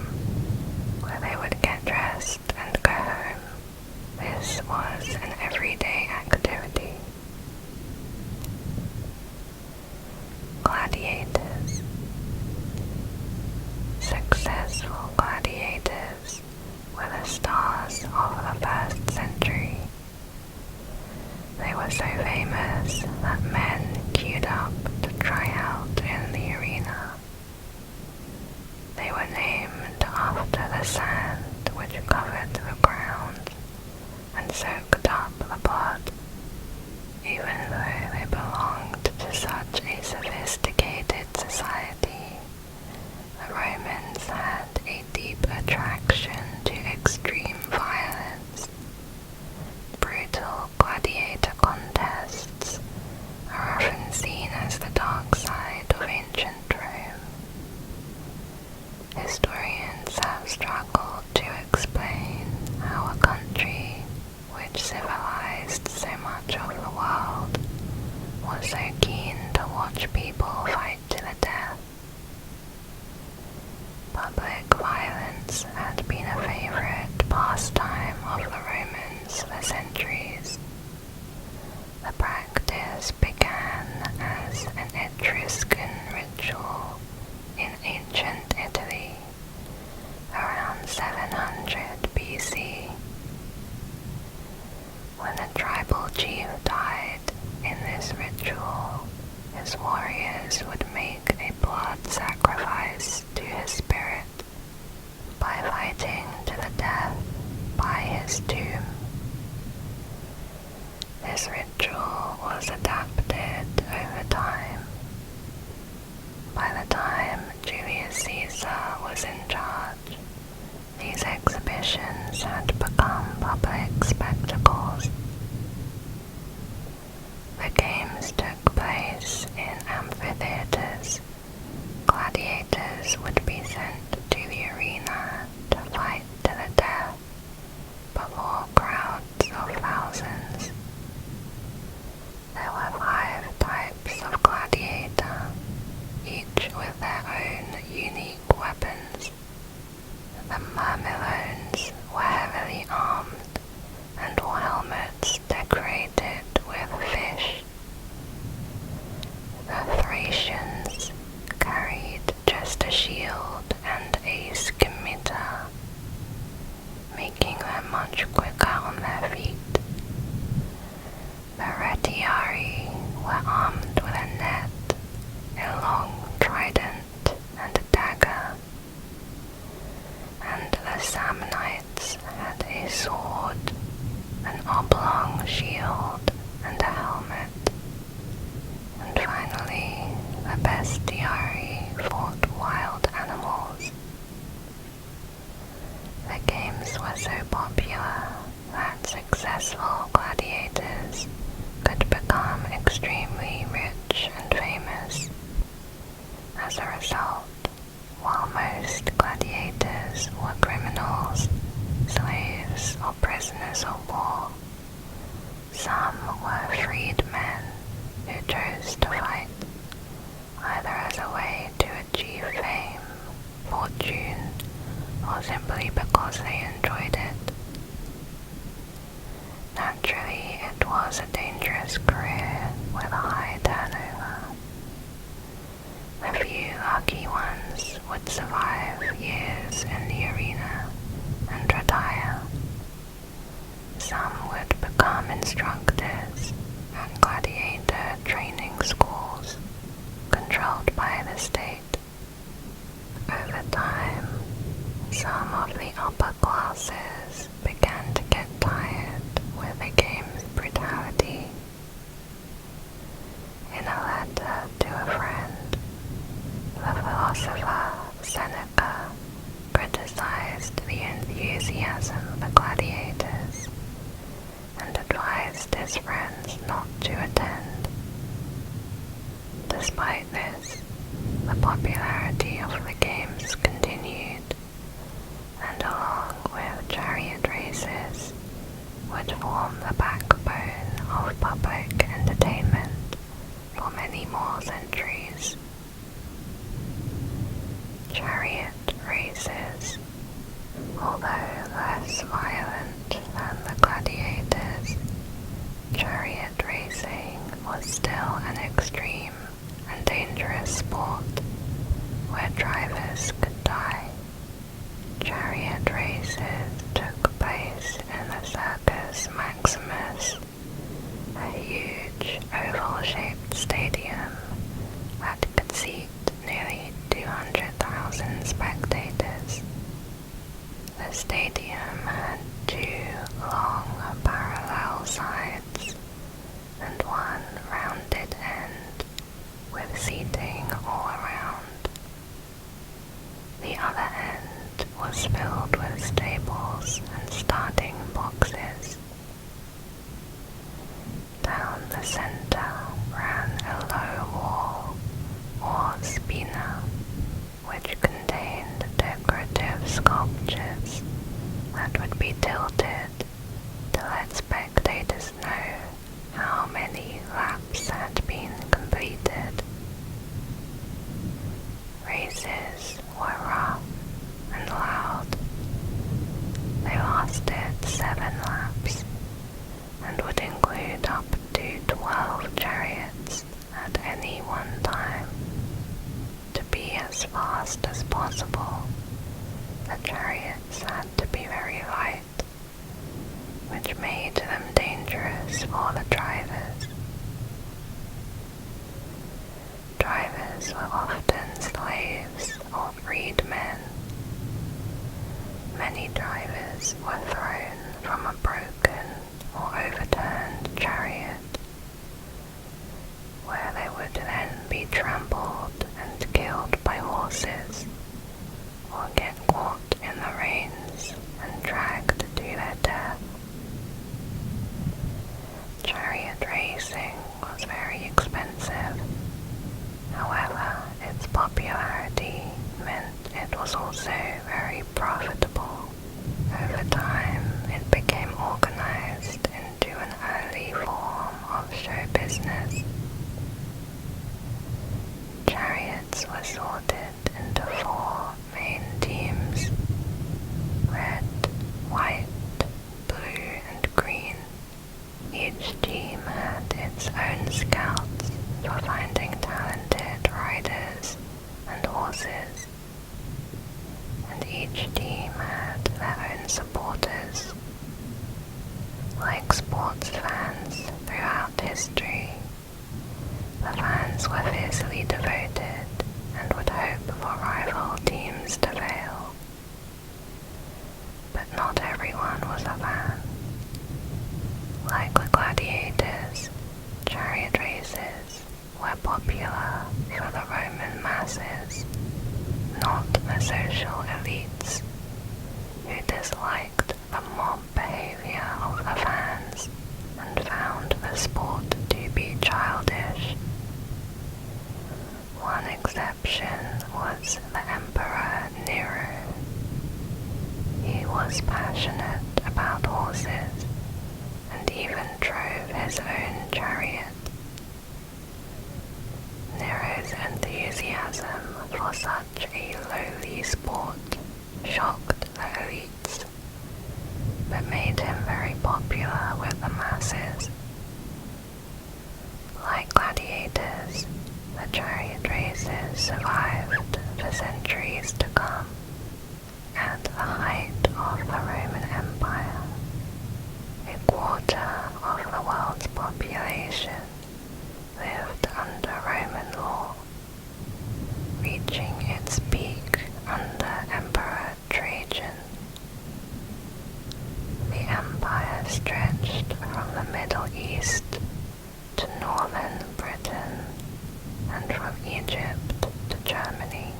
where they would get dressed and go home. This was an everyday activity. Gladiators. Successful gladiators were the stars of the first century. They were so famous that men queued up to try out in the arena. They were named after the sand which covered the ground and soaked up the blood. Even though they belonged to such a sophisticated society, the Romans had a deep attraction to extreme violence. Brutal gladiator contests are often seen as the dark side of ancient Rome. Historians have struggled to explain how a country which civilized so much of the world was so keen to watch people fight to the death. Public violence had been a favorite pastime of the Romans for centuries. tribal chief died in this ritual, his warriors would make a blood sacrifice to his spirit by fighting to the death by his tomb. This ritual was adapted over time. By the time Julius Caesar was in charge, these exhibitions had become public spectacles. The games took place in amphitheaters. Gladiators would be sent to the arena to fight to the death before crowds of thousands. There were 5 types of gladiator, each with their own unique weapons. The Myrmilones were heavily armed and wore helmets decorated with fish. The Thracians carried just a shield and a scimitar, making them much quicker on their feet. The Retiari were armed with a net, a long trident, and a dagger, and the Samnites had a sword, an oblong shield, and a helmet. And finally, the Bestiari fought wild animals. The games were so popular that successful gladiators could become extremely rich and famous. As a result, while most gladiators were criminals, slaves, or prisoners of war, some were freed men who chose to fight, either as a way to achieve fame, fortune, or simply because they enjoyed it. Naturally, it was a dangerous career with a high turnover. The few lucky ones would survive years in the arena and retire. Some would become instructors at gladiator training schools controlled by the state. Over time, some of the upper classes began to get tired with the game's brutality. In a letter to a friend, the philosopher Seneca criticized the enthusiasm for gladiators and advised his friends not to attend. Despite this, the popularity of the games continued, and along with chariot races, would form the backbone of public entertainment for many more centuries. Chariot races, although less violent than the gladiators, chariot racing was still an extreme and dangerous sport where drivers could die. Chariot races took place in the Circus Maximus, a huge oval-shaped stadium that could seat nearly 200,000 spectators. The stadium had 2 long parallel sides and 1 rounded end with seating all around. The other end was filled with stables and starting boxes. Down the center ran a low wall, or spina, which contained decorative sculptures that would be tilted to let spectators know how many laps had been completed. Races were rough and loud. They lasted 7 laps and would include up to 12 chariots at any one time. To be as fast as possible, the chariots had to be very light, which made them dangerous for horses were thrown from a broken or overturned chariot, where they would then be trampled and killed by horses, or get caught in the reins and dragged to their death. Chariot racing was very expensive. However, its popularity meant it was also very profitable. Over time, it became organized into an early form of show business. Chariots were sorted into 4 main teams: red, white, blue, and green. Each team had its own scouts for finding talented riders and horses, and each team had their own supporters. Like sports fans throughout history, the fans were fiercely devoted and would hope for rival teams to fail. But not everyone was a fan. Like the gladiators, chariot races were popular for the Roman masses, not the social elites, who disliked the mob behavior of the fans and found the sport to be childish. One exception was the Emperor Nero. He was passionate about horses and even drove his own chariot. Nero's enthusiasm for such a lowly sport shocked the elites, but made him very popular with the masses. Like gladiators, the chariot races survived for centuries to come. At the height of the Roman Empire, a quarter of the world's population lived under Roman law, reaching its peak under Emperor Trajan. The empire stretched from the Middle East to northern Britain and from Egypt to Germany.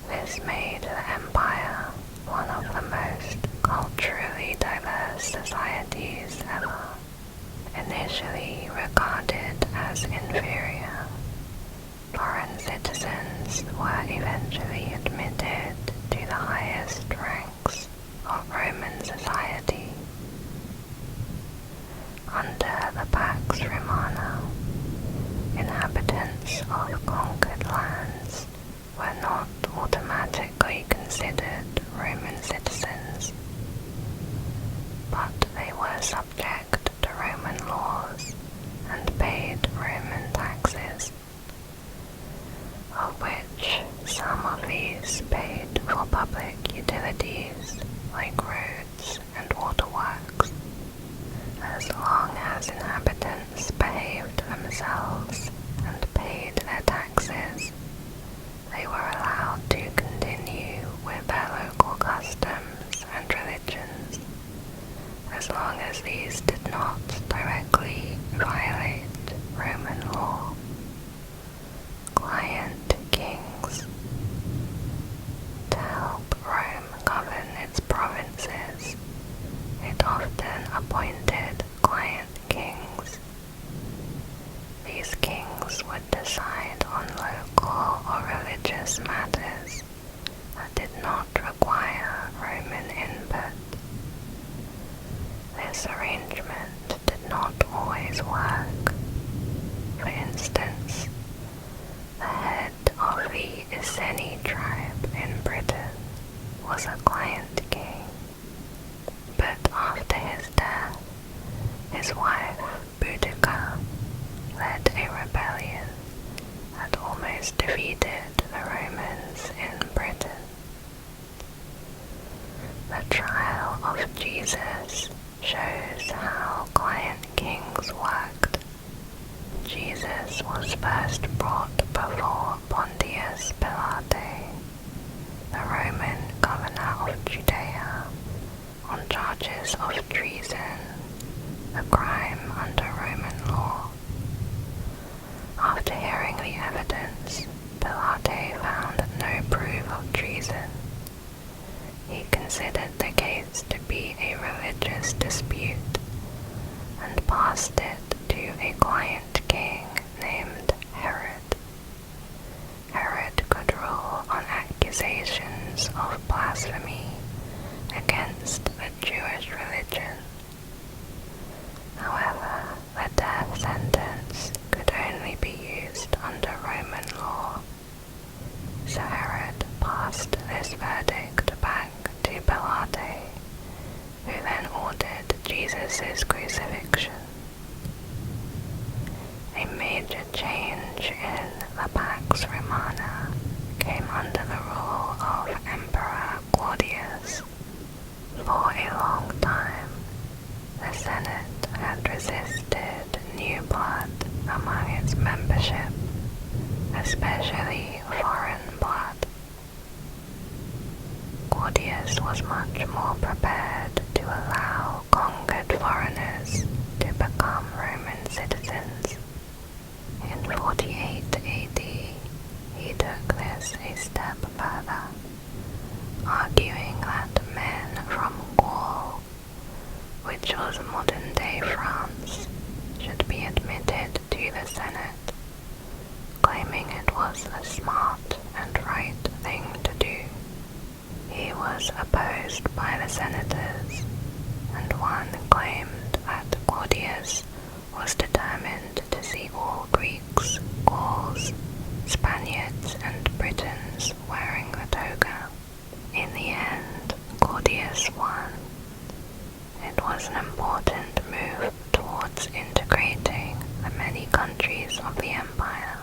This made the empire one of the most culturally diverse societies ever. Initially regarded as inferior, foreign citizens were eventually admitted to the highest ranks of Roman society. Under the Pax Romana, inhabitants of conquered lands were not automatically considered Roman citizens, but they were subject to Roman laws and paid Roman taxes, of which some of these paid for public utilities like roads and waterworks. As long as inhabitants behaved themselves and paid their taxes, they were allowed to continue with their local customs and religions, as long as these did not directly violate Roman law. Client kings. To help Rome govern its provinces, it often appointed client kings. These kings would decide on local or religious matters that did not require Roman input. This arrangement did not always work. For instance, the head of the Iceni tribe in Britain was a client king, but after his death, his wife Boudica led a rebellion that almost defeated the Romans in Britain. The trial of Jesus shows how client kings worked. Jesus was first brought before Pontius Pilate, the Roman governor of charges of treason, a crime under Roman law. After hearing the evidence, Pilate found no proof of treason. He considered the case to be a religious dispute and passed it to a client king named Herod. Herod could rule on accusations of blasphemy against the Jewish religion. However, the death sentence could only be used under Roman law, so Herod passed this verdict back to Pilate, who then ordered Jesus' crucifixion. A major change in the Pax Romana came under the rule of Emperor Claudius. For a long time, the Senate had resisted new blood among its membership, especially foreign blood. Claudius was much more prepared to allow conquered foreigners to become Roman citizens. In 48 AD, he took this a step further, arguing that men from Gaul, which was modern-day France, should be admitted to the Senate, claiming it was the smart and right thing to do. He was opposed by the senators, and one claimed that Claudius was determined to see all Greeks, Gauls, Spaniards, and Britons wearing the toga. In the end, Claudius won. It was an important move towards integrating the many countries of the empire.